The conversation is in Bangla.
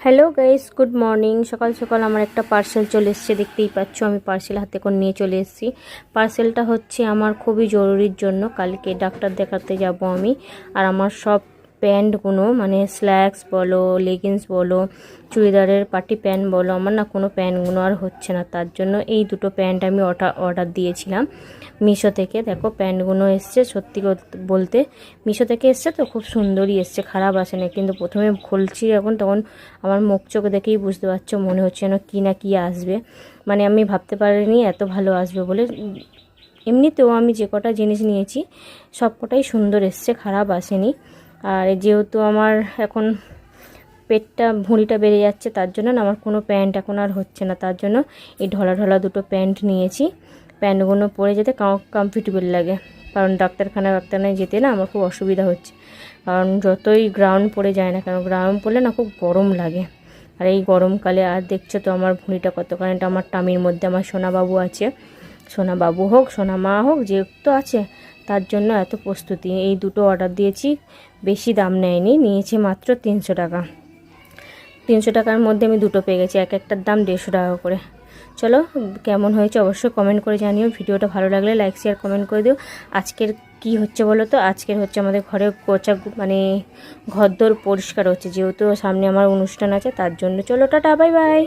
Hello guys, good morning. সকাল সকাল আমার একটা পার্সেল চলে এসেছে, দেখতেই পাচ্ছ। আমি পার্সেল হাতে করে নিয়ে চলে এসেছি। পার্সেলটা হচ্ছে আমার খুবই জরুরির জন্য, কালকে ডাক্তার দেখাতে যাব আমি। আর আমার সব প্যান্টগুলো, মানে স্ল্যাক্স বলো, লেগিংস বলো, চুড়িদারের পার্টি প্যান্ট বলো, আমার না কোনো প্যান্টগুলো আর হচ্ছে না। তার জন্য এই দুটো প্যান্ট আমি অর্ডার দিয়েছিলাম মিশো থেকে। দেখো প্যান্টগুলো এসছে, সত্যি বলতে মিশো থেকে এসছে তো খুব সুন্দরই এসছে, খারাপ আসে না। কিন্তু প্রথমে খুলছি তখন আমার মুখ চোখ দেখেই বুঝতে পারছো, মনে হচ্ছে যেন কী না কী আসবে। মানে আমি ভাবতে পারিনি এত ভালো আসবে বলে। এমনিতেও আমি যে কটা জিনিস নিয়েছি সব কটাই সুন্দর এসছে, খারাপ আসেনি। আর যেহেতু আমার এখন পেটটা ভুঁড়িটা বেড়ে যাচ্ছে, তার জন্য না আমার কোনো প্যান্ট এখন আর হচ্ছে না। তার জন্য এই ঢলা ঢলা দুটো প্যান্ট নিয়েছি। প্যান্টগুলো পরে যেতে কমফর্টেবল লাগে, কারণ ডাক্তারখানায় যেতে না আমার খুব অসুবিধা হচ্ছে। কারণ যতই গ্রাউন্ড পরে যায় না কেন, গ্রাউন্ড পরলে না খুব গরম লাগে। আর এই গরমকালে আর দেখছো তো আমার ভুঁড়িটা কতখানি, আমার টামির মধ্যে আমার সোনাবাবু আছে। সোনাবাবু হোক সোনা মা হোক, যেহেতু আছে, তার জন্য এত প্রস্তুতি। এই দুটো অর্ডার দিয়েছি, বেশি দাম নেয়নি, নিয়েছি মাত্র 300 টাকা। 300 টাকার মধ্যে আমি দুটো পেয়ে গেছি, এক একটার দাম 150 টাকা করে। চলো, কেমন হয়েছে অবশ্যই কমেন্ট করে জানিও। ভিডিওটা ভালো লাগলে লাইক শেয়ার কমেন্ট করে দিও। আজকের কি হচ্ছে বলো তো? আজকের হচ্ছে আমাদের ঘরে মানে ঘরদোর পরিষ্কার হচ্ছে, যেহেতু সামনে আমার অনুষ্ঠান আছে, তার জন্য। চলো, টাটা, বাই বাই।